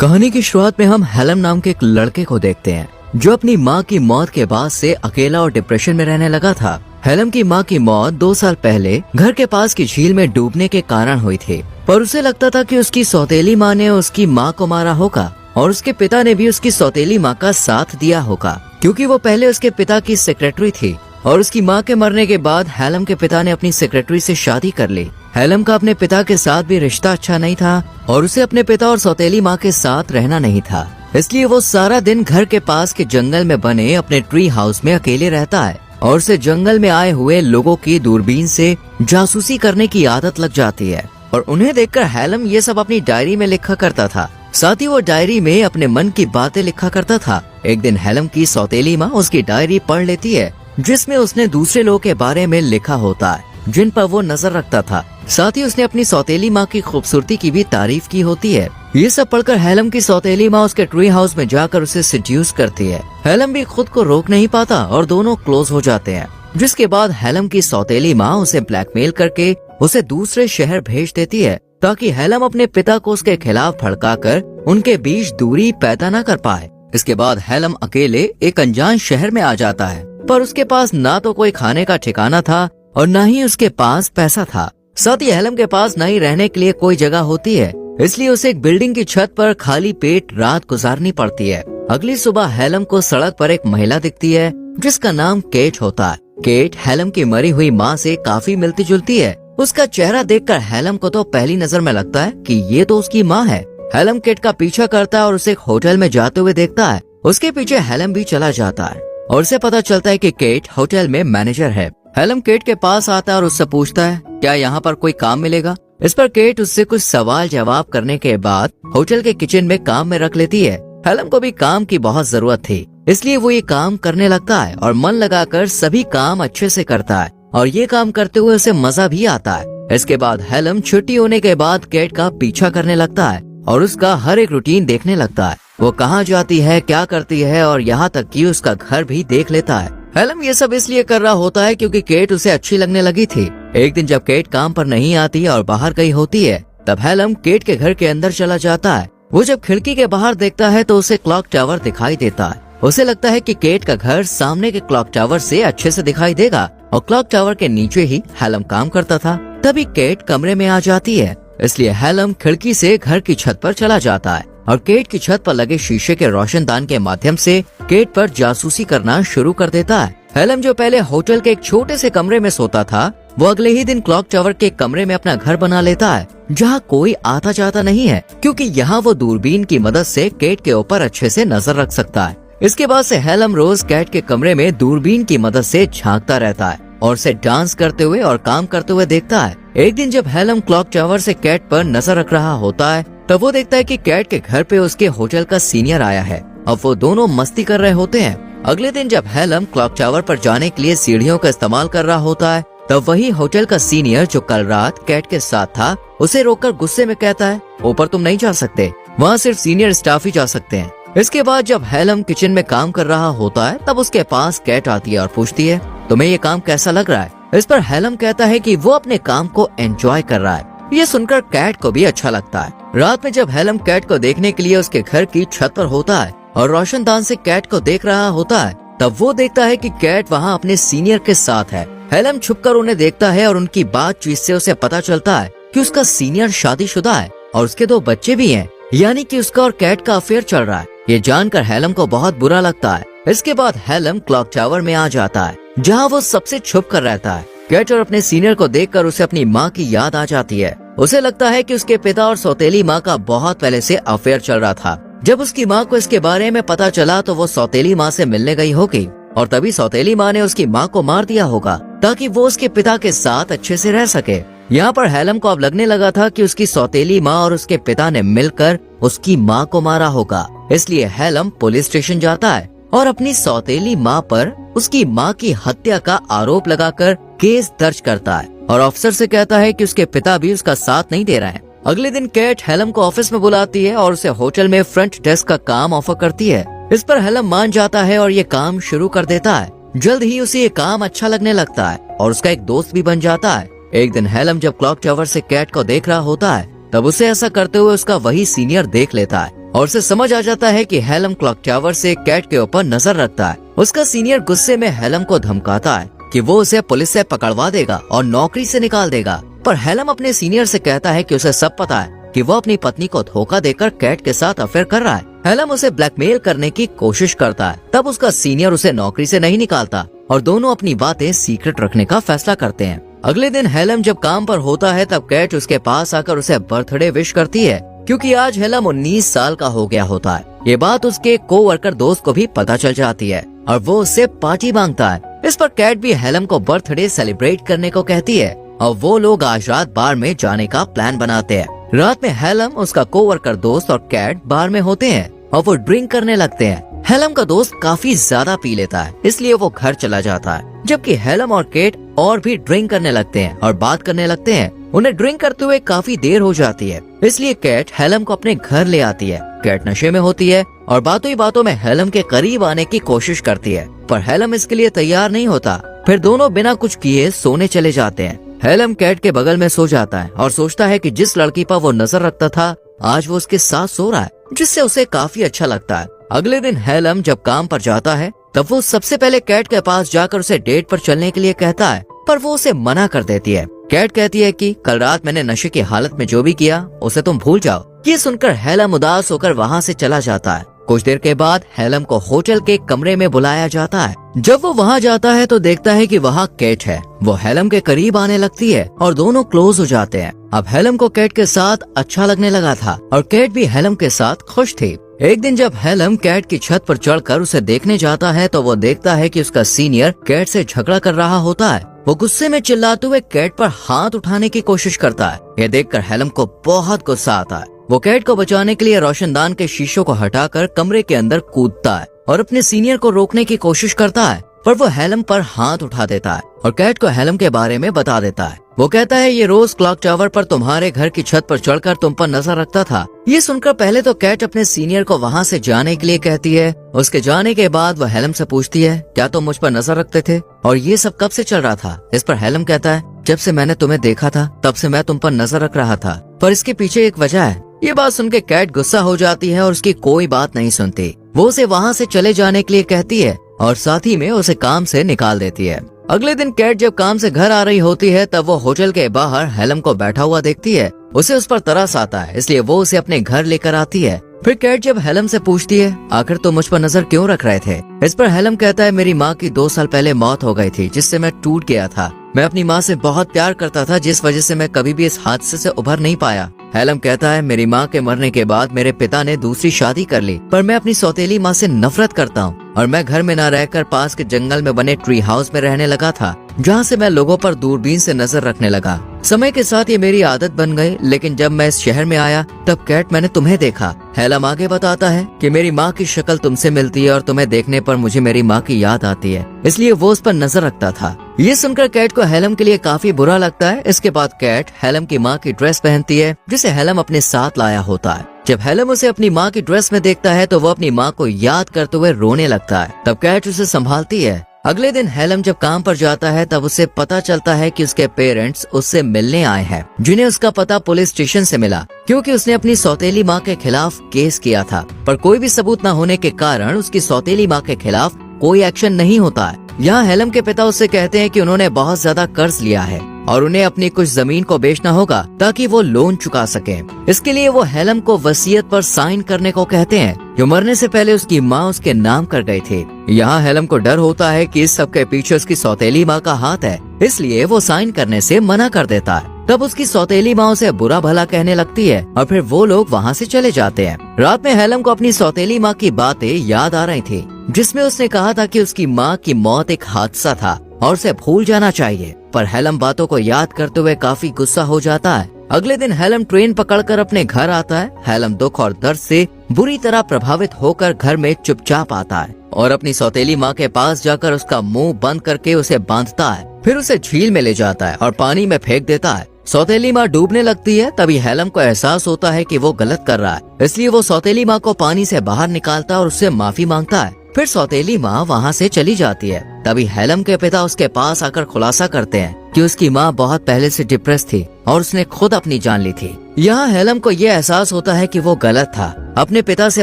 कहानी की शुरुआत में हम हेलम नाम के एक लड़के को देखते हैं जो अपनी माँ की मौत के बाद से अकेला और डिप्रेशन में रहने लगा था। हेलम की माँ की मौत 2 साल पहले घर के पास की झील में डूबने के कारण हुई थी, पर उसे लगता था कि उसकी सौतेली माँ ने उसकी माँ को मारा होगा और उसके पिता ने भी उसकी सौतेली माँ का साथ दिया होगा, क्योंकि वो पहले उसके पिता की सेक्रेटरी थी और उसकी माँ के मरने के बाद हेलम के पिता ने अपनी सेक्रेटरी से शादी कर ली। हेलम का अपने पिता के साथ भी रिश्ता अच्छा नहीं था और उसे अपने पिता और सौतेली माँ के साथ रहना नहीं था, इसलिए वो सारा दिन घर के पास के जंगल में बने अपने ट्री हाउस में अकेले रहता है और उसे जंगल में आए हुए लोगों की दूरबीन से जासूसी करने की आदत लग जाती है और उन्हें देखकर हेलम ये सब अपनी डायरी में लिखा करता था। साथ ही वो डायरी में अपने मन की बातें लिखा करता था। एक दिन हेलम की सौतेली माँ उसकी डायरी पढ़ लेती है जिसमें उसने दूसरे लोगों के बारे में लिखा होता है जिन पर वो नजर रखता था। साथ ही उसने अपनी सौतेली माँ की खूबसूरती की भी तारीफ की होती है। ये सब पढ़कर हेलम की सौतेली माँ उसके ट्री हाउस में जाकर उसे सेड्यूस करती है। हेलम भी खुद को रोक नहीं पाता और दोनों क्लोज हो जाते हैं, जिसके बाद हेलम की सौतेली माँ उसे ब्लैकमेल करके उसे दूसरे शहर भेज देती है ताकि हेलम अपने पिता को उसके खिलाफ भड़काकर उनके बीच दूरी पैदा न कर पाए। इसके बाद हेलम अकेले एक अनजान शहर में आ जाता है, पर उसके पास ना तो कोई खाने का ठिकाना था और न ही उसके पास पैसा था। साथ ही हेलम के पास न ही रहने के लिए कोई जगह होती है, इसलिए उसे एक बिल्डिंग की छत पर खाली पेट रात गुजारनी पड़ती है। अगली सुबह हेलम को सड़क पर एक महिला दिखती है जिसका नाम केट होता है। केट हेलम की मरी हुई माँ से काफी मिलती जुलती है। उसका चेहरा देखकर हेलम को तो पहली नजर में लगता है कि ये तो उसकी माँ है। हेलम केट का पीछा करता है और उसे एक होटल में जाते हुए देखता है। उसके पीछे हेलम भी चला जाता है और उसे पता चलता है कि केट होटल में मैनेजर है। हेलम केट के पास आता है और उससे पूछता है क्या यहाँ पर कोई काम मिलेगा। इस पर केट उससे कुछ सवाल जवाब करने के बाद होटल के किचन में काम में रख लेती है। हेलम को भी काम की बहुत जरूरत थी, इसलिए वो ये काम करने लगता है और मन लगाकर सभी काम अच्छे से करता है और ये काम करते हुए उसे मजा भी आता है। इसके बाद हेलम छुट्टी होने के बाद केट का पीछा करने लगता है और उसका हर एक रूटीन देखने लगता है। वो कहाँ जाती है, क्या करती है और यहाँ तक कि उसका घर भी देख लेता है। हेलम ये सब इसलिए कर रहा होता है क्योंकि केट उसे अच्छी लगने लगी थी। एक दिन जब केट काम पर नहीं आती और बाहर गई होती है, तब हेलम केट के घर के अंदर चला जाता है। वो जब खिड़की के बाहर देखता है तो उसे क्लॉक टावर दिखाई देता है। उसे लगता है कि केट का घर सामने के क्लॉक टावर से अच्छे से दिखाई देगा और क्लॉक टावर के नीचे ही हेलम काम करता था। तभी केट कमरे में आ जाती है, इसलिए हेलम खिड़की से घर की छत पर चला जाता है और केट की छत पर लगे शीशे के रोशनदान के माध्यम से केट पर जासूसी करना शुरू कर देता है। हेलम जो पहले होटल के एक छोटे से कमरे में सोता था, वो अगले ही दिन क्लॉक टावर के कमरे में अपना घर बना लेता है जहाँ कोई आता जाता नहीं है, क्योंकि यहाँ वो दूरबीन की मदद से केट के ऊपर अच्छे से नजर रख सकता है। इसके बाद से हेलम रोज केट के कमरे में दूरबीन की मदद से झांकता रहता है और उसे डांस करते हुए और काम करते हुए देखता है। एक दिन जब हेलम क्लॉक टावर से केट पर नजर रख रहा होता है, तब वो देखता है कि केट के घर पे उसके होटल का सीनियर आया है। अब वो दोनों मस्ती कर रहे होते हैं। अगले दिन जब हेलम क्लॉक टावर पर जाने के लिए सीढ़ियों का इस्तेमाल कर रहा होता है, तब वही होटल का सीनियर जो कल रात केट के साथ था उसे रोककर गुस्से में कहता है ऊपर तुम नहीं जा सकते, वहाँ सिर्फ सीनियर स्टाफ ही जा सकते हैं। इसके बाद जब हेलम किचन में काम कर रहा होता है, तब उसके पास केट आती है और पूछती है तुम्हें ये काम कैसा लग रहा है। इस पर हेलम कहता है कि वो अपने काम को एंजॉय कर रहा है। ये सुनकर केट को भी अच्छा लगता है। रात में जब हेलम केट को देखने के लिए उसके घर की छत पर होता है और रोशनदान से केट को देख रहा होता है, तब वो देखता है कि केट वहाँ अपने सीनियर के साथ है। हेलम छुपकर उन्हें देखता है और उनकी बातचीत से उसे पता चलता है कि उसका सीनियर शादीशुदा है और उसके 2 बच्चे भी हैं, यानी कि उसका और केट का अफेयर चल रहा है। ये जानकर हेलम को बहुत बुरा लगता है। इसके बाद हेलम क्लॉक टावर में आ जाता है जहाँ वो सबसे छुप कर रहता है। केट और अपने सीनियर को देखकर उसे अपनी माँ की याद आ जाती है। उसे लगता है कि उसके पिता और सौतेली माँ का बहुत पहले से अफेयर चल रहा था। जब उसकी माँ को इसके बारे में पता चला तो वो सौतेली माँ से मिलने गई होगी और तभी सौतेली माँ ने उसकी माँ को मार दिया होगा ताकि वो उसके पिता के साथ अच्छे से रह सके। यहाँ पर हेलम को अब लगने लगा था कि उसकी सौतेली माँ और उसके पिता ने मिलकर उसकी माँ को मारा होगा। इसलिए हेलम पुलिस स्टेशन जाता है और अपनी सौतेली माँ पर उसकी माँ की हत्या का आरोप लगाकर केस दर्ज करता है और अफसर से कहता है कि उसके पिता भी उसका साथ नहीं दे रहे हैं। अगले दिन केट हेलम को ऑफिस में बुलाती है और उसे होटल में फ्रंट डेस्क का काम ऑफर करती है। इस पर हेलम मान जाता है और ये काम शुरू कर देता है। जल्द ही उसे ये काम अच्छा लगने लगता है और उसका एक दोस्त भी बन जाता है। एक दिन हेलम जब क्लॉक टावर से केट को देख रहा होता है, तब उसे ऐसा करते हुए उसका वही सीनियर देख लेता है और उसे समझ आ जाता है कि हेलम क्लॉक टावर से कैट के ऊपर नजर रखता है। उसका सीनियर गुस्से में हेलम को धमकाता है कि वो उसे पुलिस से पकड़वा देगा और नौकरी से निकाल देगा, पर हेलम अपने सीनियर से कहता है कि उसे सब पता है कि वो अपनी पत्नी को धोखा देकर कैट के साथ अफेयर कर रहा है। हेलम उसे ब्लैकमेल करने की कोशिश करता है, तब उसका सीनियर उसे नौकरी से नहीं निकालता और दोनों अपनी बातें सीक्रेट रखने का फैसला करते हैं। अगले दिन हेलम जब काम पर होता है तब कैट उसके पास आकर उसे बर्थडे विश करती है, क्योंकि आज हेलम 19 साल का हो गया होता है। ये बात उसके कोवर्कर दोस्त को भी पता चल जाती है और वो उससे पार्टी मांगता है। इस पर कैट भी हेलम को बर्थडे सेलिब्रेट करने को कहती है और वो लोग आज रात बार में जाने का प्लान बनाते हैं। रात में हेलम, उसका कोवर्कर दोस्त और कैट बार में होते हैं और वो ड्रिंक करने लगते हैं। हेलम का दोस्त काफी ज्यादा पी लेता है, इसलिए वो घर चला जाता है, जबकि हेलम और केट और भी ड्रिंक करने लगते हैं और बात करने लगते हैं। उन्हें ड्रिंक करते हुए काफी देर हो जाती है, इसलिए केट हेलम को अपने घर ले आती है। केट नशे में होती है और बातों ही बातों में हेलम के करीब आने की कोशिश करती है, पर हेलम इसके लिए तैयार नहीं होता। फिर दोनों बिना कुछ किए सोने चले जाते हैं। हेलम कैट के बगल में सो जाता है और सोचता है कि जिस लड़की पर वो नजर रखता था आज वो उसके साथ सो रहा है, जिससे उसे काफी अच्छा लगता है। अगले दिन हेलम जब काम पर जाता है तब वो सबसे पहले कैट के पास जाकर उसे डेट पर चलने के लिए कहता है, पर वो उसे मना कर देती है। कैट कहती है कि कल रात मैंने नशे की हालत में जो भी किया उसे तुम भूल जाओ। ये सुनकर हेलम उदास होकर वहाँ से चला जाता है। कुछ देर के बाद हेलम को होटल के कमरे में बुलाया जाता है। जब वो वहाँ जाता है तो देखता है कि वहाँ कैट है। वो हेलम के करीब आने लगती है और दोनों क्लोज हो जाते हैं। अब हेलम को कैट के साथ अच्छा लगने लगा था और कैट भी हेलम के साथ खुश थी। एक दिन जब हेलम कैट की छत पर चढ़कर उसे देखने जाता है तो वो देखता है कि उसका सीनियर कैट से झगड़ा कर रहा होता है। वो गुस्से में चिल्लाते हुए कैट पर हाथ उठाने की कोशिश करता है। ये देखकर हेलम को बहुत गुस्सा आता है। वो कैट को बचाने के लिए रोशनदान के शीशों को हटाकर कमरे के अंदर कूदता है और अपने सीनियर को रोकने की कोशिश करता है, पर वो हेलम पर हाथ उठा देता है और कैट को हेलम के बारे में बता देता है। वो कहता है ये रोज क्लॉक टावर पर तुम्हारे घर की छत पर चढ़कर तुम पर नजर रखता था। ये सुनकर पहले तो कैट अपने सीनियर को वहाँ से जाने के लिए कहती है। उसके जाने के बाद वह हेलम से पूछती है, क्या तुम मुझ पर नजर रखते थे और ये सब कब से चल रहा था? इस पर हेलम कहता है, जब से मैंने तुम्हें देखा था तब से मैं तुम पर नजर रख रहा था, पर इसके पीछे एक वजह है। ये बात सुनकर कैट गुस्सा हो जाती है और उसकी कोई बात नहीं सुनती। वो उसे वहाँ से चले जाने के लिए कहती है और साथ ही में उसे काम से निकाल देती है। अगले दिन कैट जब काम से घर आ रही होती है तब वो होटल के बाहर हेलम को बैठा हुआ देखती है। उसे उस पर तरस आता है, इसलिए वो उसे अपने घर लेकर आती है। फिर कैट जब हेलम से पूछती है, आखिर तुम मुझ पर नजर क्यों रख रहे थे? इस पर हेलम कहता है, मेरी माँ की 2 साल पहले मौत हो गई थी, जिससे मैं टूट गया था। मैं अपनी माँ से बहुत प्यार करता था, जिस वजह से मैं कभी भी इस हादसे से उभर नहीं पाया। हेलम कहता है, मेरी माँ के मरने के बाद मेरे पिता ने दूसरी शादी कर ली, पर मैं अपनी सौतेली माँ से नफरत करता हूँ और मैं घर में न रहकर पास के जंगल में बने ट्री हाउस में रहने लगा था, जहाँ से मैं लोगों पर दूरबीन से नजर रखने लगा। समय के साथ ये मेरी आदत बन गई, लेकिन जब मैं इस शहर में आया तब कैट मैंने तुम्हें देखा। हेलम आगे बताता है कि मेरी माँ की शक्ल तुमसे मिलती है और तुम्हें देखने पर मुझे मेरी माँ की याद आती है, इसलिए वो उस पर नजर रखता था। ये सुनकर कैट को हेलम के लिए काफी बुरा लगता है। इसके बाद कैट हेलम की माँ की ड्रेस पहनती है, जिसे हेलम अपने साथ लाया होता है। जब हेलम उसे अपनी माँ की ड्रेस में देखता है तो वो अपनी माँ को याद करते हुए रोने लगता है। तब कैट उसे संभालती है। अगले दिन हेलम जब काम पर जाता है तब उसे पता चलता है कि उसके पेरेंट्स उससे मिलने आए हैं, जिन्हें उसका पता पुलिस स्टेशन से मिला, क्योंकि उसने अपनी सौतेली माँ के खिलाफ केस किया था, पर कोई भी सबूत न होने के कारण उसकी सौतेली माँ के खिलाफ कोई एक्शन नहीं होता है। यहाँ हेलम के पिता उससे कहते हैं कि उन्होंने बहुत ज्यादा कर्ज लिया है और उन्हें अपनी कुछ जमीन को बेचना होगा ताकि वो लोन चुका सके। इसके लिए वो हेलम को वसीयत पर साइन करने को कहते हैं, जो मरने से पहले उसकी माँ उसके नाम कर गई थी। यहाँ हेलम को डर होता है कि इस सब के पीछे उसकी सौतेली माँ का हाथ है, इसलिए वो साइन करने से मना कर देता है। तब उसकी सौतेली माँ उसे बुरा भला कहने लगती है और फिर वो लोग वहाँ से चले जाते हैं। रात में हेलम को अपनी सौतेली माँ की बातें याद आ रही थी, जिसमें उसने कहा था कि उसकी माँ की मौत एक हादसा था और उसे भूल जाना चाहिए, पर हेलम बातों को याद करते हुए काफी गुस्सा हो जाता है। अगले दिन हेलम ट्रेन पकड़कर अपने घर आता है। हेलम दुख और दर्द से बुरी तरह प्रभावित होकर घर में चुपचाप आता है और अपनी सौतेली माँ के पास जाकर उसका मुंह बंद करके उसे बांधता है। फिर उसे झील में ले जाता है और पानी में फेंक देता है। सौतेली माँ डूबने लगती है। तभी हेलम को एहसास होता है कि वो गलत कर रहा है, इसलिए वो सौतेली माँ को पानी से बाहर निकालता है और उससे माफी मांगता है। फिर सौतेली माँ वहाँ से चली जाती है। तभी हेलम के पिता उसके पास आकर खुलासा करते हैं कि उसकी माँ बहुत पहले से डिप्रेस थी और उसने खुद अपनी जान ली थी। यहाँ हेलम को ये एहसास होता है कि वो गलत था। अपने पिता से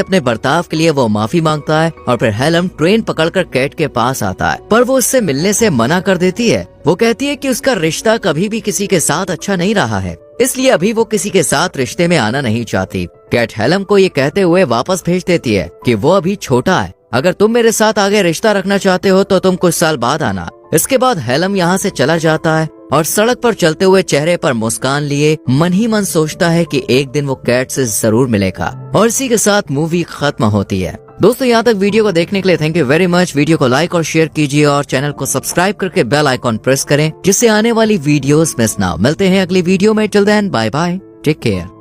अपने बर्ताव के लिए वो माफी मांगता है और फिर हेलम ट्रेन पकड़कर कैट के पास आता है, पर वो उससे मिलने से मना कर देती है। वो कहती है कि उसका रिश्ता कभी भी किसी के साथ अच्छा नहीं रहा है, इसलिए अभी वो किसी के साथ रिश्ते में आना नहीं चाहती। कैट हेलम को ये कहते हुए वापस भेज देती है कि वो अभी छोटा है, अगर तुम मेरे साथ आगे रिश्ता रखना चाहते हो तो तुम कुछ साल बाद आना। इसके बाद हेलम यहाँ से चला जाता है और सड़क पर चलते हुए चेहरे पर मुस्कान लिए मन ही मन सोचता है कि एक दिन वो कैट से जरूर मिलेगा। और इसी के साथ मूवी खत्म होती है। दोस्तों, यहाँ तक वीडियो को देखने के लिए thank you very much. Video को लाइक और शेयर कीजिए और चैनल को सब्सक्राइब करके बेल आइकॉन प्रेस करें, जिससे आने वाली वीडियोस मिस ना हो। मिलते हैं अगली वीडियो में। Till then bye bye, take care.